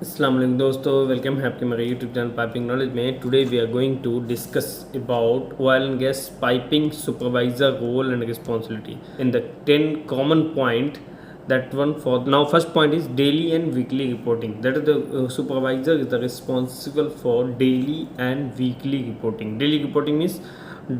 अस्सलाम वालेकुम दोस्तों, वेलकम है आपके मेरे यूट्यूब चैनल पाइपिंग नॉलेज में। Today we are going to discuss about oil and gas piping supervisor role and responsibility in the 10 common point that one for now. First point is daily and weekly reporting, that is the supervisor is the responsible for daily and weekly reporting. Daily reporting means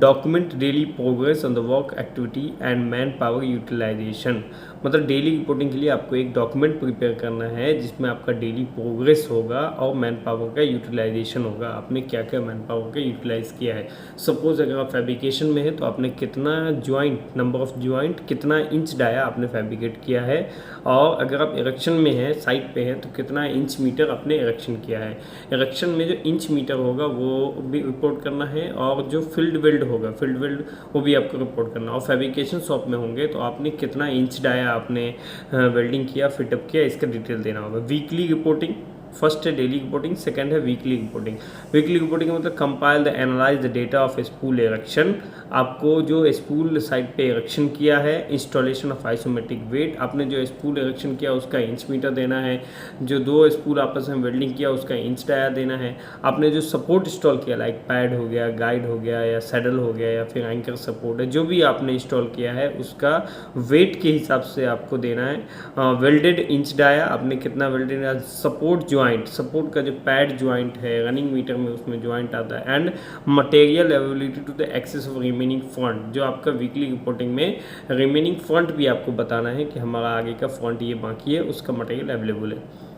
document daily progress on the work activity and manpower utilization. मतलब daily reporting के लिए आपको एक document prepare करना है जिसमें आपका daily progress होगा और मैन पावर का यूटिलाइजेशन होगा, आपने क्या क्या मैन पावर का यूटिलाइज किया है। सपोज अगर आप फैब्रिकेशन में है तो आपने कितना ज्वाइंट, नंबर ऑफ ज्वाइंट, कितना इंच डाया आपने फैब्रिकेट किया है, और अगर आप इरेक्शन में हैं, साइड पे हैं, तो कितना इंच मीटर आपने इरेक्शन किया है। इरेक्शन में जो इंच मीटर होगा वो भी रिपोर्ट करना है, और जो फील्ड वेल्ड होगा, फील्ड वेल्ड वो भी आपको रिपोर्ट करना है। और फैब्रिकेशन शॉप में होंगे तो आपने कितना इंच डाया आपने वेल्डिंग किया, फिटअप किया, इसका डिटेल देना होगा। वीकली रिपोर्टिंग, फर्स्ट है डेली रिपोर्टिंग, सेकंड है वीकली रिपोर्टिंग। वीकली रिपोर्टिंग मतलब compile the analyse the data of spool erection, आपको जो स्पूल साइड पे इरेक्शन किया है, इंस्टॉलेशन ऑफ आइसोमेट्रिक वेट, आपने जो स्पूल इरेक्शन किया उसका इंच मीटर देना है, जो दो स्पूल आपस में वेल्डिंग किया उसका इंच डाया देना है, आपने जो सपोर्ट इंस्टॉल किया लाइक पैड हो गया, गाइड हो गया, या सैडल हो गया, या फिर एंकर सपोर्ट है, जो भी आपने इंस्टॉल किया है उसका वेट के हिसाब से आपको देना है। वेल्डेड इंच डाया, आपने कितना वेल्डेड, सपोर्ट ज्वाइंट, सपोर्ट का जो पैड ज्वाइंट है रनिंग मीटर में उसमें ज्वाइंट आता है, and material availability to the excess of remaining fund, जो आपका वीकली रिपोर्टिंग में रिमेनिंग फंड भी आपको बताना है कि हमारा आगे का फंड ये बाकी है, उसका मटेरियल अवेलेबल है।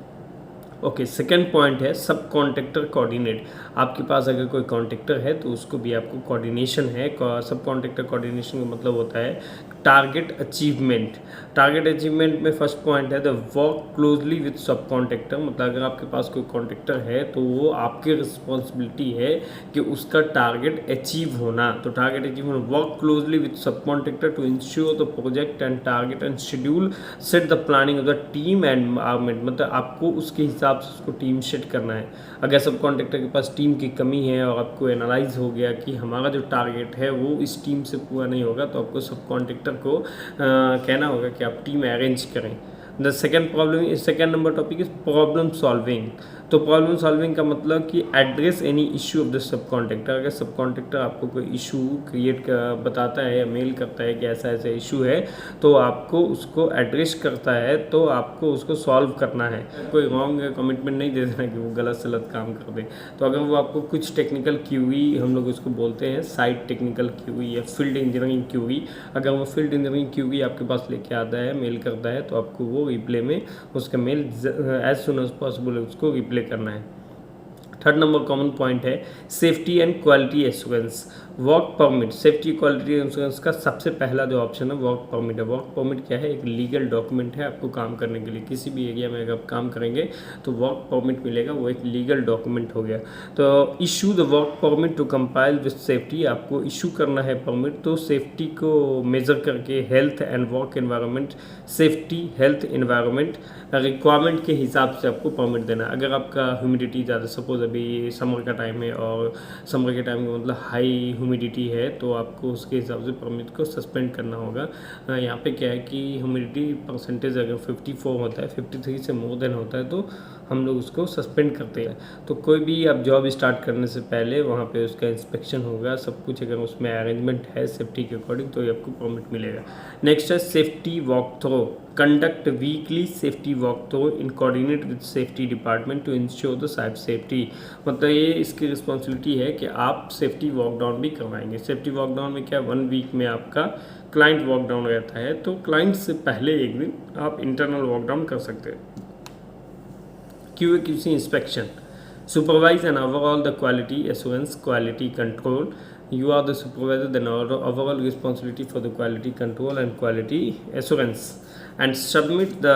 ओके, सेकेंड पॉइंट है सब कॉन्ट्रैक्टर कोऑर्डिनेट। आपके पास अगर कोई कॉन्ट्रैक्टर है तो उसको भी आपको कोऑर्डिनेशन है। सब कॉन्ट्रैक्टर कोऑर्डिनेशन का मतलब होता है टारगेट अचीवमेंट। टारगेट अचीवमेंट में फर्स्ट पॉइंट है द वर्क क्लोजली विद सब कॉन्ट्रैक्टर, मतलब अगर आपके पास कोई कॉन्ट्रैक्टर है तो वो आपकी रिस्पॉन्सिबिलिटी है कि उसका टारगेट अचीव होना। तो target achievement, work closely with subcontractor to ensure the project and target and schedule, set the planning of the team and environment, मतलब आपको उसके हिसाब से उसको टीम सेट करना है। अगर सब कॉन्ट्रैक्टर के पास टीम की कमी है और आपको एनालाइज हो गया कि हमारा जो टारगेट है वो इस टीम से पूरा नहीं होगा, तो आपको सब कॉन्ट्रैक्टर को कहना होगा कि आप टीम अरेंज करें। The second number topic is problem solving. तो प्रॉब्लम सॉल्विंग का मतलब कि address any issue of the sub contractor. अगर सब कॉन्ट्रैक्टर आपको कोई इशू क्रिएट बताता है या मेल करता है कि ऐसा ऐसा इशू है, तो आपको उसको एड्रेस करता है तो आपको उसको सॉल्व करना है। कोई रॉन्ग कमिटमेंट नहीं दे देना कि वो गलत सलत काम कर दे। तो अगर वो आपको कुछ टेक्निकल क्यूई, हम लोग उसको बोलते हैं साइट टेक्निकल क्यूई या फील्ड इंजीनियरिंग क्यूई, अगर वो फील्ड इंजीनियरिंग क्यूई आपके पास लेके आता है, मेल करता है, तो आपको वो रिप्ले में उसका mail as soon as possible उसको रिप्ले करना है। थर्ड नंबर कॉमन पॉइंट है safety and quality assurance. Work permit, safety quality insurance का सबसे पहला जो ऑप्शन है वर्क परमिट है। वर्क परमिट क्या है? एक लीगल डॉक्यूमेंट है आपको काम करने के लिए। किसी भी एरिया में अगर आप काम करेंगे तो वर्क परमिट मिलेगा, वो एक लीगल डॉक्यूमेंट हो गया। तो issue the work permit to compile with safety, आपको इशू करना है परमिट तो सेफ्टी को मेजर करके health and work environment, safety health environment requirement के हिसाब से आपको परमिट देना है। अगर आपका ह्यूमिडिटी ज़्यादा, सपोज अभी समर का टाइम है और समर के टाइम का मतलब हाई ह्यूमिडिटी है, तो आपको उसके हिसाब से परमिट को सस्पेंड करना होगा। यहाँ पे क्या है कि ह्यूमिडिटी परसेंटेज अगर 54 होता है, 53 से मोर देन होता है, तो हम लोग उसको सस्पेंड करते हैं। तो कोई भी आप जॉब स्टार्ट करने से पहले वहाँ पे उसका इंस्पेक्शन होगा, सब कुछ अगर उसमें अरेंजमेंट है सेफ्टी के अकॉर्डिंग तो आपको परमिट मिलेगा। नेक्स्ट है safety walk through. Conduct weekly safety walk through in coordinate with safety department to ensure the site safety, मतलब ये इसकी रिस्पॉन्सिबिलिटी है कि आप सेफ्टी वॉक डाउन भी करवाएंगे। सेफ्टी वॉक डाउन में क्या, 1 वीक में आपका क्लाइंट वॉक डाउन रहता है, तो क्लाइंट से पहले एक दिन आप इंटरनल वॉक डाउन कर सकते हैं। QA/QC inspection, supervise and overall the quality assurance, quality control. You are the supervisor, then overall responsibility for the quality control and quality assurance, and submit the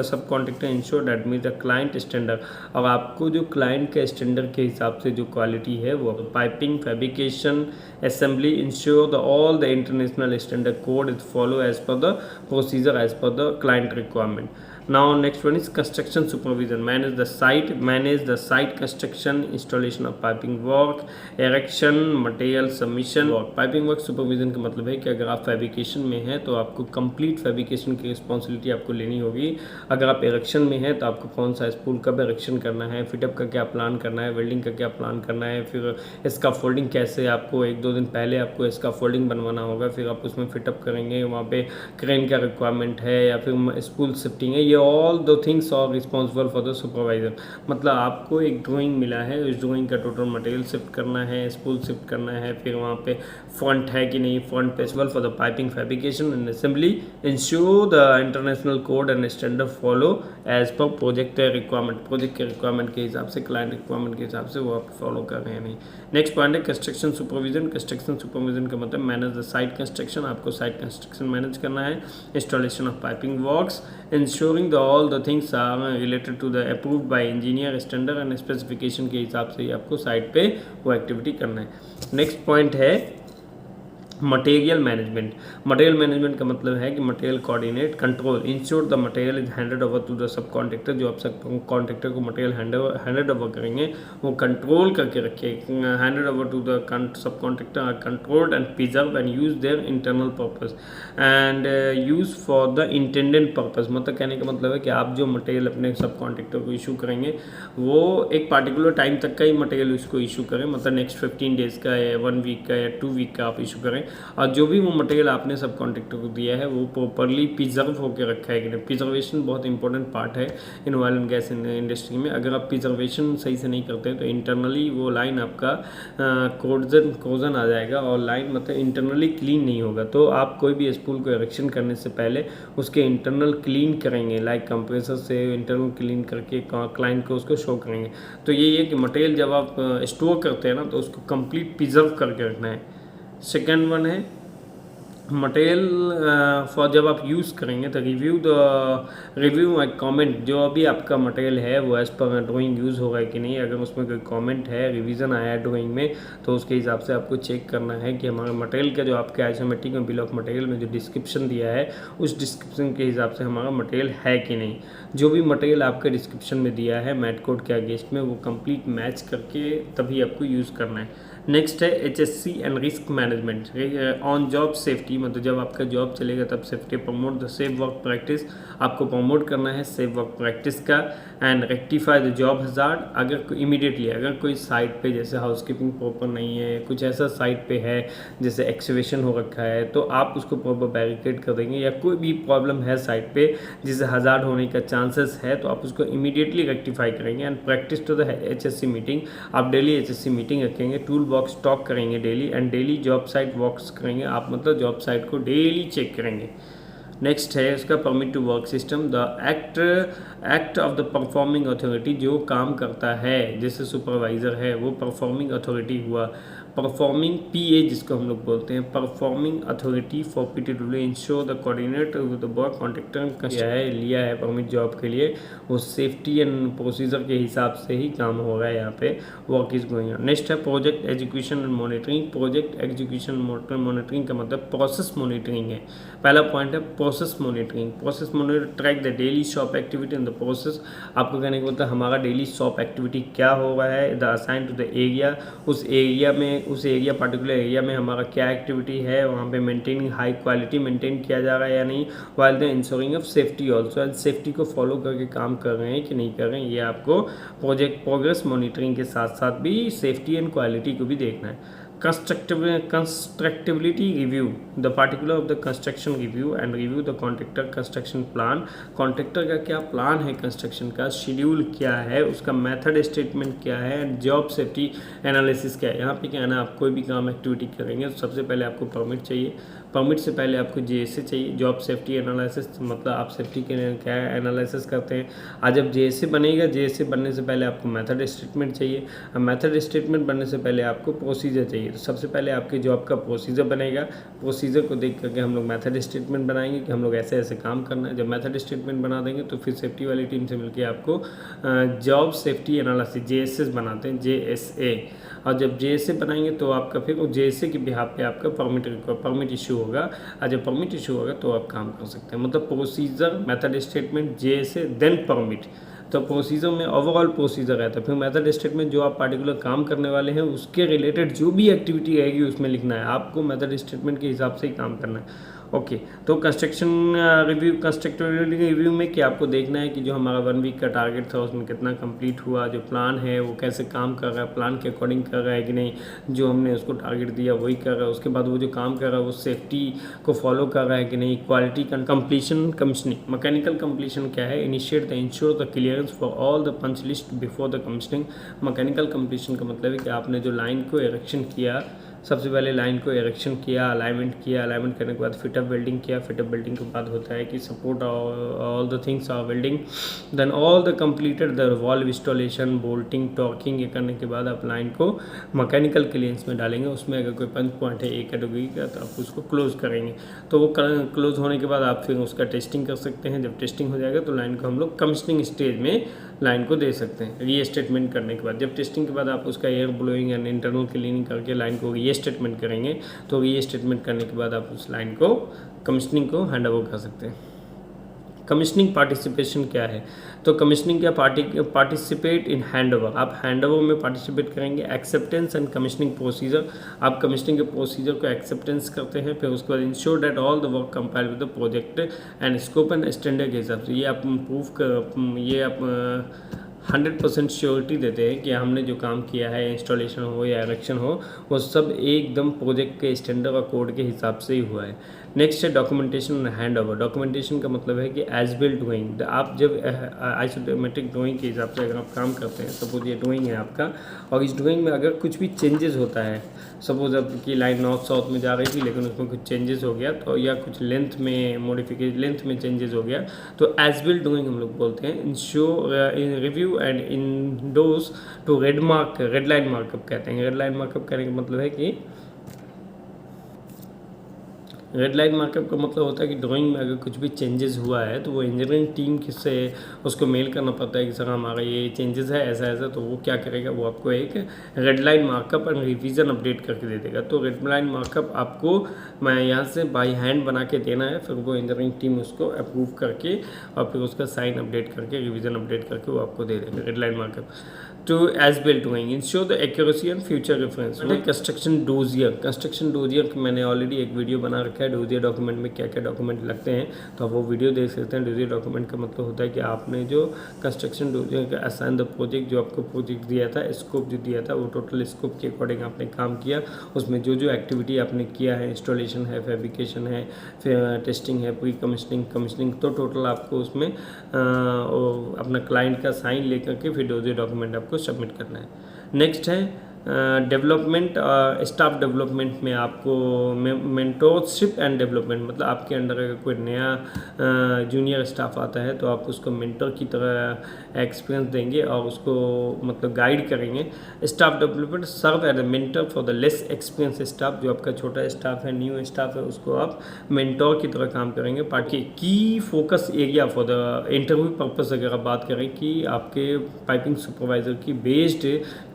subcontractor ensure that meet the client standard। अब आपको जो client के standard के हिसाब से जो quality है वो piping, fabrication, assembly ensure the all the international standard code is follow as per the procedure as per the client requirement। Now next one is construction supervision. Manage the site construction, installation of piping work, erection, material submission work. Piping work supervision का मतलब है कि अगर आप fabrication में हैं तो आपको कंप्लीट फैब्रिकेशन की रिस्पॉन्सिबिलिटी आपको लेनी होगी। अगर आप एरेक्शन में हैं तो आपको कौन सा स्पूल कब एरेक्शन करना है, फिटअप का क्या प्लान करना है, वेल्डिंग का क्या प्लान करना है, फिर इसका फोल्डिंग कैसे आपको 1-2 दिन पहले आपको इसका फोल्डिंग बनवाना होगा, फिर आप उसमें फिटअप करेंगे, वहाँ पे क्रेन का रिक्वायरमेंट है या फिर स्पूल शिफ्टिंग है, ये all those things are responsible for the supervisor. मतलब आपको एक ड्राइंग मिला है, उस ड्राइंग का टोटल मटेरियल शिफ्ट करना है, स्पूल शिफ्ट करना है, फिर वहाँ पे फ्रंट है कि नहीं, front possible for the piping fabrication and assembly, ensure the international code and standard follow as per project requirement. Project के रिक्वायरमेंट के हिसाब से, क्लाइंट रिक्वायरमेंट के हिसाब से वो आप फॉलो कर रहे हैं नहीं। नेक्स्ट पॉइंट है कंस्ट्रक्शन सुपरविजन। कंस्ट्रक्शन सुपरविजन का मतलब मैनेज द साइट कंस्ट्रक्शन, आपको साइट कंस्ट्रक्शन मैनेज करना है, installation of piping works, ensuring the all the things are related to the approved by engineer, standard and specification के हिसाब से ही आपको साइट पे वो एक्टिविटी करना है। नेक्स्ट पॉइंट है मटेरियल मैनेजमेंट। मटेरियल मैनेजमेंट का मतलब है कि material coordinate, control, ensure the material is handed over to the सब कॉन्ट्रैक्टर। जो आप सब कॉन्ट्रैक्टर को मटेरियल हैंडेड ओवर करेंगे वो कंट्रोल करके रखिए। हैंडेड ओवर टू द सब contractor are controlled and preserve and use their internal purpose and use for the intended purpose. मतलब कहने का मतलब है कि आप जो मटेरियल अपने सब कॉन्ट्रैक्टर को इशू करेंगे वो एक पार्टिकुलर टाइम तक का ही मटेरियल उसको इशू करें, मतलब नेक्स्ट 15 डेज का या 1 वीक का या 2 वीक का आप इशू करें, और जो भी वो मटेरियल आपने सब कॉन्ट्रैक्टर को दिया है वो प्रॉपरली प्रिजर्व होकर रखा है कि नहीं। प्रिजर्वेशन बहुत इंपॉर्टेंट पार्ट है in oil and gas industry में। अगर आप प्रिजर्वेशन सही से नहीं करते हैं तो इंटरनली वो लाइन आपका कोरोजन आ जाएगा और लाइन मतलब इंटरनली क्लीन नहीं होगा। तो आप कोई भी स्पूल को इरेक्शन करने से पहले उसके इंटरनल क्लीन करेंगे, लाइक कंप्रेसर से इंटरनल क्लीन करके क्लाइंट को उसको शो करेंगे। तो यही है कि मटेरियल जब आप स्टोर करते हैं ना तो उसको कंप्लीट प्रिजर्व करके रखना है। सेकेंड वन है मटेरियल फॉर जब आप यूज़ करेंगे तो रिव्यू एंड कमेंट। जो अभी आपका मटेरियल है वो एज़ पर ड्राइंग यूज़ होगा कि नहीं, अगर उसमें कोई कमेंट है, रिवीजन आया है ड्राइंग में, तो उसके हिसाब से आपको चेक करना है कि हमारे मटेरियल का जो आपके आइसोमेट्रिक में बिल ऑफ मटेरियल में जो डिस्क्रिप्शन दिया है उस डिस्क्रिप्शन के हिसाब से हमारा मटेरियल है कि नहीं। जो भी मटेरियल आपके डिस्क्रिप्शन में दिया है मैट कोड के अगेंस्ट में वो कंप्लीट मैच करके तभी आपको यूज़ करना है। नेक्स्ट है HSC and risk management on job safety. मतलब जब आपका जॉब चलेगा तब safety promote the safe work practice, आपको प्रमोट करना है सेफ वर्क प्रैक्टिस का। And rectify the job hazard. अगर इमीडिएटली अगर कोई साइट पे जैसे हाउसकीपिंग प्रॉपर नहीं है, कुछ ऐसा साइट पे है जैसे एक्सवेशन हो रखा है, तो आप उसको प्रॉपर बैरिकेड कर देंगे, या कोई भी प्रॉब्लम है साइट पे जिससे हजार्ड होने का चांसेस है तो आप उसको इमीडिएटली रेक्टिफाई करेंगे। And practice to the HSC meeting, आप डेली HSC मीटिंग रखेंगे, टूल बॉक्स टॉक करेंगे daily, and daily job site walks करेंगे। आप मतलब जॉब साइट को डेली चेक करेंगे। नेक्स्ट है उसका permit to work system, the act of the performing authority. जो काम करता है जैसे सुपरवाइज़र है वो परफॉर्मिंग अथॉरिटी हुआ, परफॉर्मिंग PA जिसको हम लोग बोलते हैं, performing authority for PTW ensure the coordinate with the work contractor क्या है लिया है परमिट जॉब के लिए, वो सेफ्टी एंड प्रोसीजर के हिसाब से ही काम हो रहा है यहाँ पे, work is going on. Next है project education and monitoring. Project education monitoring का मतलब प्रोसेस मॉनिटरिंग है। पहला पॉइंट है process monitoring. Process monitor track the daily shop activity in the process. आपको कहने को होता है हमारा डेली शॉप एक्टिविटी क्या हो रहा है, the assign to the area, उस एरिया में उस एरिया पर्टिकुलर एरिया में हमारा क्या एक्टिविटी है, वहाँ पे मेंटेनिंग हाई क्वालिटी मेंटेन किया जा रहा है या नहीं, while the ensuring of safety also, and safety को फॉलो करके काम कर रहे हैं कि नहीं कर रहे हैं। ये आपको प्रोजेक्ट प्रोग्रेस मॉनिटरिंग के साथ साथ भी सेफ्टी एंड क्वालिटी को भी देखना है। constructability review, the particular of the construction review and review the contractor construction plan। Contractor का क्या प्लान है कंस्ट्रक्शन का, शेड्यूल क्या है, उसका मेथड स्टेटमेंट क्या है, जॉब सेफ्टी एनालिसिस क्या है। यहाँ पे क्या है ना, आप कोई भी काम एक्टिविटी करेंगे तो सबसे पहले आपको परमिट चाहिए, परमिट से पहले आपको JSA चाहिए, जॉब सेफ्टी एनालिसिस, मतलब आप सेफ्टी के क्या एनालिसिस करते हैं। आज जब JSA बनेगा, JSA बनने से पहले आपको मेथड स्टेटमेंट चाहिए, अब मेथड स्टेटमेंट बनने से पहले आपको प्रोसीजर चाहिए। तो सबसे पहले आपके जॉब का प्रोसीजर बनेगा, प्रोसीजर को देख करके हम लोग मेथड स्टेटमेंट बनाएंगे कि हम लोग ऐसे ऐसे काम करना है। जब मेथड स्टेटमेंट बना देंगे तो फिर सेफ्टी वाली टीम से मिलकर आपको जॉब सेफ्टी एनालिसिस JSS बनाते हैं, JSA। और जब JSA बनाएंगे तो आपका फिर JSA के बिहाफ पे आपका परमिट इशू होगा, एज ए परमिट इशू होगा तो आप काम कर सकते हैं। मतलब procedure, method statement, JSA then permit. तो प्रोसीजर में ओवरऑल प्रोसीजर रहता है, फिर मेथड स्टेटमेंट जो आप पार्टिकुलर काम करने वाले हैं उसके रिलेटेड जो भी एक्टिविटी रहेगी उसमें लिखना है, आपको मेथड स्टेटमेंट के हिसाब से ही काम करना है। ओके तो कंस्ट्रक्शन रिव्यू में क्या आपको देखना है कि जो हमारा 1 वीक का टारगेट था उसमें कितना कंप्लीट हुआ, जो प्लान है वो कैसे काम कर रहा है, प्लान के अकॉर्डिंग कर रहा है कि नहीं, जो हमने उसको टारगेट दिया वही कर रहा है, उसके बाद वो जो काम कर रहा है वो सेफ्टी को फॉलो कर रहा है कि नहीं, quality completion, commissioning. Mechanical completion क्या है, initiate the ensure the clearance for all the punch list before the commissioning. Mechanical completion का मतलब है कि आपने जो लाइन को इरेक्शन किया, सबसे पहले लाइन को इरेक्शन किया, अलाइनमेंट किया, अलाइनमेंट करने के बाद फिटअप वेल्डिंग किया, फिटअप वेल्डिंग के बाद होता है कि support all the things are welding, then all the completed the valve installation, bolting, torquing, ये करने के बाद आप लाइन को मैकेनिकल क्लियरेंस में डालेंगे। उसमें अगर कोई पंच पॉइंट है ए कैटेगरी का तो आप उसको क्लोज करेंगे। तो वो क्लोज होने के बाद आप फिर उसका टेस्टिंग कर सकते हैं। जब टेस्टिंग हो जाएगा तो लाइन को हम लोग कमीशनिंग स्टेज में लाइन को दे सकते हैं री स्टेटमेंट करने के बाद। जब टेस्टिंग के बाद आप उसका air blowing and internal cleaning करके लाइन को री स्टेटमेंट करेंगे, तो री स्टेटमेंट करने के बाद आप उस लाइन को कमीशनिंग को हैंड ओवर कर सकते हैं। कमीशनिंग पार्टिसिपेशन क्या है, तो कमीशनिंग क्या, पार्टिसिपेट इन हैंड ओवर, आप हैंड ओवर में पार्टिसिपेट करेंगे। एक्सेप्टेंस एंड कमीशनिंग प्रोसीजर, आप कमीशनिंग के प्रोसीजर को एक्सेप्टेंस करते हैं। फिर उसके बाद ensure that all the work compile with the project and scope and standard के हिसाब से, ये आप प्रूव कर, ये आप 100% श्योरिटी देते हैं कि हमने जो काम किया है, इंस्टॉलेशन हो या इरेक्शन हो, वो सब एकदम प्रोजेक्ट के स्टैंडर्ड और कोड के हिसाब से ही हुआ है। नेक्स्ट है documentation and hand over. Documentation का मतलब है कि एज बिल्ट ड्राइंग, आप जब आइसोमेट्रिक ड्राइंग के हिसाब से अगर आप काम करते हैं, सपोज ये ड्राइंग है आपका, और इस ड्राइंग में अगर कुछ भी चेंजेस होता है, सपोज आपकी लाइन नॉर्थ साउथ में जा रही थी लेकिन उसमें कुछ चेंजेस हो गया, तो या कुछ लेंथ में मॉडिफिकेशन, लेंथ में चेंजेस हो गया, तो एज बिल्ट ड्राइंग हम लोग बोलते हैं। Ensure in review and endorse to red line markup कहते हैं। रेड लाइन मार्कअप कहने का मतलब है कि रेड लाइन मार्कअप का मतलब होता है कि ड्राइंग में अगर कुछ भी चेंजेस हुआ है तो वो इंजीनियरिंग टीम से उसको मेल करना पड़ता है कि सर हमारा ये चेंजेस है ऐसा ऐसा, तो वो क्या करेगा, वो आपको एक red line markup and revision update करके दे देगा। तो रेड लाइन मार्कअप आपको मैं यहाँ से बाई हैंड बना के देना है, फिर वो इंजीनियरिंग टीम उसको अप्रूव करके और फिर उसका साइन अपडेट करके, रिवीजन अपडेट करके वो आपको दे देंगे red line markup. To as built drawing ensure the accuracy and future reference. Construction dossier, construction dossier मैंने ऑलरेडी एक वीडियो बना रखा है, डोजियर डॉक्यूमेंट में क्या क्या डॉक्यूमेंट लगते हैं, तो आप वो वीडियो देख सकते हैं। डोजियर डॉक्यूमेंट का मतलब होता है कि आपने जो कंस्ट्रक्शन डोजियर का असाइन द प्रोजेक्ट, जो आपको प्रोजेक्ट दिया था, स्कोप जो दिया था, वो टोटल स्कोप के अकॉर्डिंग आपने काम किया, उसमें जो जो एक्टिविटी आपने किया है, इंस्टॉलेशन है, फैब्रिकेशन है, फिर टेस्टिंग है, प्री कमीशनिंग, कमीशनिंग, तो टोटल आपको उसमें अपना क्लाइंट का साइन लेकर के फिर डोजियर डॉक्यूमेंट आपको सबमिट करना है। नेक्स्ट है डेवलपमेंट, स्टाफ डेवलपमेंट में आपको मेंटोरशिप एंड डेवलपमेंट, मतलब आपके अंडर अगर कोई नया जूनियर स्टाफ आता है तो आप उसको मेंटर की तरह एक्सपीरियंस देंगे और उसको मतलब गाइड करेंगे। Staff development, serve as a mentor for the less experience staff, जो आपका छोटा स्टाफ है, न्यू स्टाफ है, उसको आप मेंटोर की तरह काम करेंगे। बाकी की focus area for the interview purpose अगर आप बात करें कि आपके पाइपिंग सुपरवाइजर की बेस्ड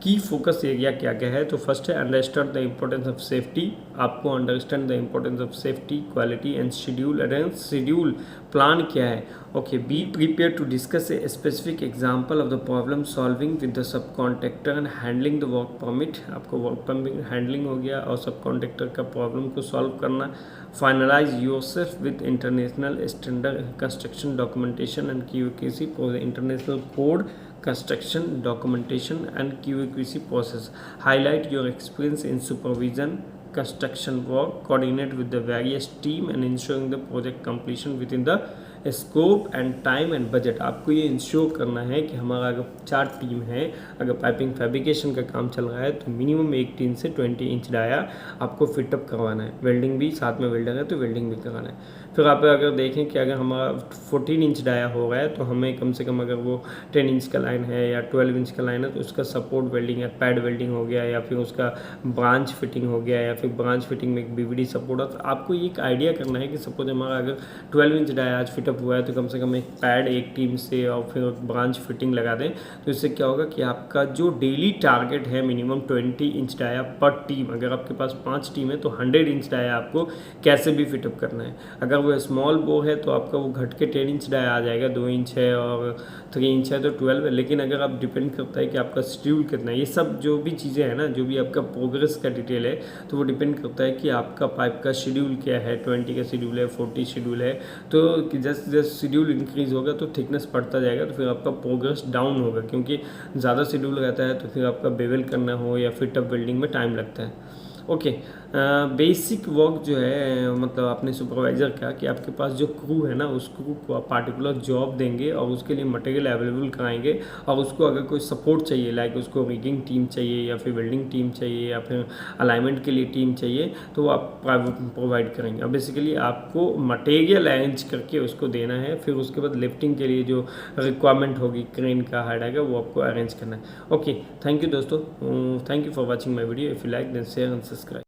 की फोकस एरिया क्या क्या है, तो फर्स्ट है understand the importance of safety, आपको understand the importance of safety, quality and schedule, arrange schedule, plan क्या है। Okay, be prepare to discuss a specific example of the problem solving with the सब contractor and handling the work permit, आपको work permit handling हो गया और सब contractor का problem को सॉल्व करना। Finalise yourself with international standard construction documentation and QAQC for the international code construction documentation and QAQC process. Highlight your experience in supervision construction work, coordinate with the various team and ensuring the project completion within the scope and time and budget. आपको ये ensure करना है कि हमारा अगर 4 team है, अगर piping fabrication का काम चल रहा है तो मिनिमम 18 से 20 इंच डाया आपको फिटअप करवाना है। वेल्डिंग भी साथ में वेल्डर है तो वेल्डिंग भी करवाना है। फिर आप अगर देखें कि अगर हमारा 14 इंच डाया हो रहा है तो हमें कम से कम अगर वो 10 इंच का लाइन है या 12 इंच का लाइन है तो उसका सपोर्ट वेल्डिंग या पैड वेल्डिंग हो गया या फिर उसका ब्रांच फिटिंग हो गया या फिर ब्रांच फिटिंग में एक बीवीडी सपोर्ट है। तो आपको ये एक आइडिया करना है कि सपोज हमारा अगर 12 इंच डाया आज फिटअप हुआ है तो कम से कम एक पैड एक टीम से और फिर ब्रांच फिटिंग लगा दें। तो इससे क्या होगा कि आपका जो डेली टारगेट है मिनिमम 20 इंच डाया पर टीम, अगर आपके पास 5 टीम है तो 100 इंच डाया आपको कैसे भी फिटअप करना है। अगर वो स्मॉल बोर है तो आपका वो घट के 10 इंच डाया आ जाएगा, 2 इंच है और 3 इंच है तो 12 है। लेकिन अगर आप डिपेंड करता है कि आपका शेड्यूल कितना है, ये सब जो भी चीज़ें हैं ना, जो भी आपका प्रोग्रेस का डिटेल है तो वो डिपेंड करता है कि आपका पाइप का शेड्यूल क्या है, 20 का शेड्यूल है, 40 शेड्यूल है। तो जैसे जैसे शेड्यूल इंक्रीज होगा तो थिकनेस बढ़ता जाएगा तो फिर आपका प्रोग्रेस डाउन होगा, क्योंकि ज़्यादा शेड्यूल रहता है तो फिर आपका बेवल करना हो या फिटअप वेल्डिंग में टाइम लगता है। ओके, बेसिक वर्क जो है मतलब अपने सुपरवाइज़र का कि आपके पास जो क्रू है ना उस क्रू को आप पार्टिकुलर जॉब देंगे और उसके लिए मटेरियल अवेलेबल कराएंगे और उसको अगर कोई सपोर्ट चाहिए लाइक उसको रिगिंग टीम चाहिए या फिर वेल्डिंग टीम चाहिए या फिर अलाइनमेंट के लिए टीम चाहिए तो वो आप प्रोवाइड करेंगे। अब बेसिकली आपको मटेरियल अरेंज करके उसको देना है, फिर उसके बाद लिफ्टिंग के लिए जो रिक्वायरमेंट होगी क्रेन का हाइड का वो आपको अरेंज करना है। ओके, थैंक यू दोस्तों, thank you for watching my video. If you like then share and subscribe.